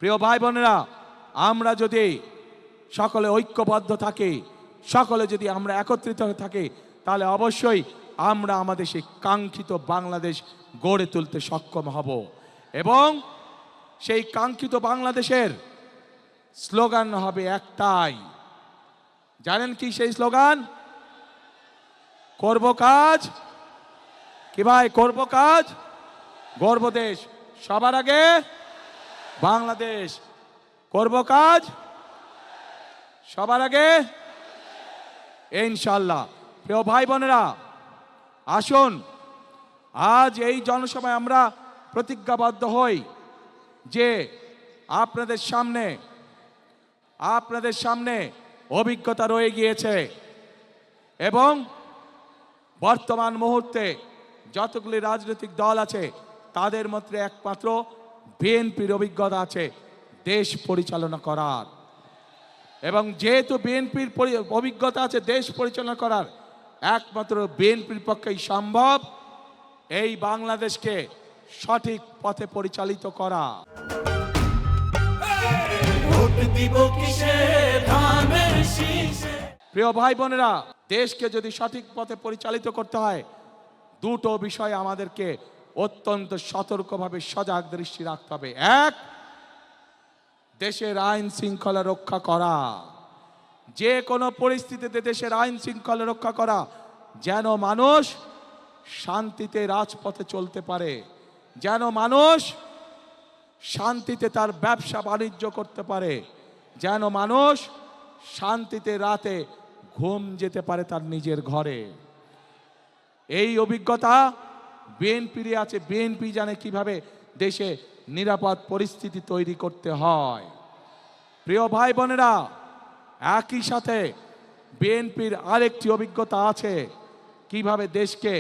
প্রিয় ভাই বোনেরা, আমরা যদি সকলে ঐক্যবদ্ধ থাকি, সকলে যদি আমরা একত্রিত হয়ে থাকি, তাহলে অবশ্যই আমরা আমাদের সেই কাঙ্ক্ষিত বাংলাদেশ গড়ে তুলতে সক্ষম হব। এবং সেই কাঙ্ক্ষিত বাংলাদেশের স্লোগান হবে একটাই। জানেন কি সেই স্লোগান? করব কাজ, কি ভাই, করব কাজ, গর্ব দেশ, সবার আগে বাংলাদেশ। করব কাজ, সবার আগে ইনশাআল্লাহ। প্রিয় ভাই বোনেরা, আসুন আজ এই জনসভায় আমরা প্রতিজ্ঞাবদ্ধ হই যে আপনাদের সামনে অভিজ্ঞতা রয়ে গিয়েছে এবং বর্তমান মুহূর্তে যতগুলি রাজনৈতিক দল আছে তাদের মধ্যে একমাত্র বিএনপির অভিজ্ঞতা আছে দেশ পরিচালনা করার। এবং যেহেতু বিএনপির অভিজ্ঞতা আছে দেশ পরিচালনা করার, একমাত্র বিএনপির পক্ষেই সম্ভব এই বাংলাদেশকে সঠিক পথে পরিচালিত করা। প্রিয় ভাই বোনেরা, দেশকে যদি সঠিক পথে পরিচালিত করতে হয়, দুটো বিষয় আমাদেরকে অত্যন্ত সতর্কভাবে সজাগ দৃষ্টি রাখতে হবে। এক, দেশের আইন শৃঙ্খলা রক্ষা করা, যে কোনো পরিস্থিতিতে দেশের আইন শৃঙ্খলা রক্ষা করা, যেন মানুষ শান্তিতে রাজপথে চলতে পারে, যেন মানুষ শান্তিতে তার ব্যবসা বাণিজ্য করতে পারে, যেন মানুষ শান্তিতে রাতে ঘুম যেতে পারে তার নিজের ঘরে। এই অভিজ্ঞতা বিএনপির আছে। বিএনপি জানে কিভাবে দেশে নিরাপদ পরিস্থিতি তৈরি করতে হয়। প্রিয় ভাই বোনেরা, একই সাথে বিএনপির আরেকটি অভিজ্ঞতা আছে কিভাবে দেশকে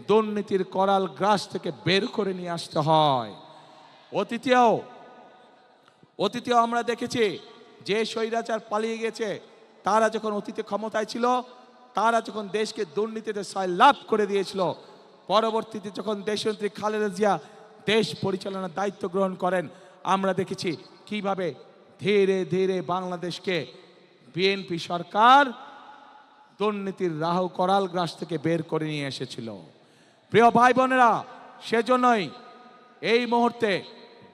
দুর্নীতির করাল গ্রাস থেকে বের করে নিয়ে আসতে হয়। অতীতেও আমরা দেখেছি যে স্বৈরাচার পালিয়ে গেছে, তারা যখন অতীতে ক্ষমতায় ছিল, তারা যখন দেশকে দুর্নীতিতে সয়লাভ করে দিয়েছিল, পরবর্তীতে যখন দেশনেত্রী খালেদা জিয়া দেশ পরিচালনার দায়িত্ব গ্রহণ করেন, আমরা দেখেছি কিভাবে ধীরে ধীরে বাংলাদেশকে বিএনপি সরকার দুর্নীতির রাহু করাল গ্রাস থেকে বের করে নিয়ে এসেছিল। প্রিয় ভাই বোনেরা, সেজন্যই এই মুহূর্তে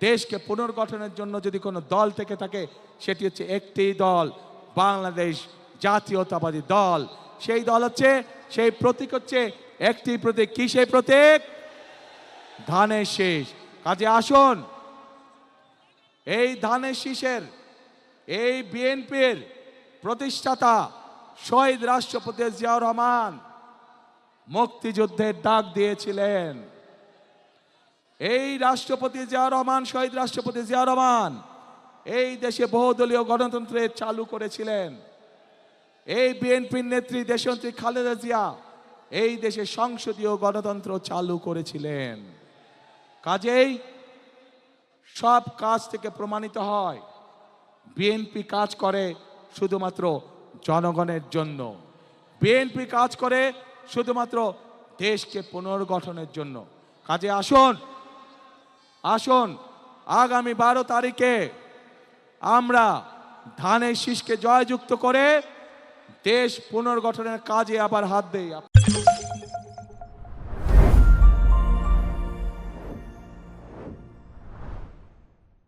দেশকে পুনর্গঠনের জন্য যদি কোনো দল থেকে থাকে, সেটি হচ্ছে একটি দল, বাংলাদেশ জাতীয়তাবাদী দল। সেই দল হচ্ছে, সেই প্রতীক হচ্ছে একটি প্রতীক। কি সেই প্রতীক? ধানের শীষ। কাজে আসুন এই ধানের শীষের, এই বিএনপির প্রতিষ্ঠাতা শহীদ রাষ্ট্রপতি জিয়াউর রহমান মুক্তিযুদ্ধের ডাক দিয়েছিলেন। এই রাষ্ট্রপতি জিয়াউর রহমান, শহীদ রাষ্ট্রপতি জিয়াউর রহমান এই দেশে বহুদলীয় গণতন্ত্রের চালু করেছিলেন। এই বিএনপির নেত্রী দেশনেত্রী খালেদা জিয়া এই দেশে সংসদীয় গণতন্ত্র চালু করেছিলেন। কাজেই সব কাজ থেকে প্রমাণিত হয় বিএনপি কাজ করে শুধুমাত্র জনগণের জন্য। বিএনপি কাজ করে শুধুমাত্র দেশকে পুনর্গঠনের জন্য। কাজে আসুন আগামী 12 তারিখে আমরা ধানের শীষকে জয়যুক্ত করে দেশ পুনর্গঠনের কাজে আবার হাত দেই।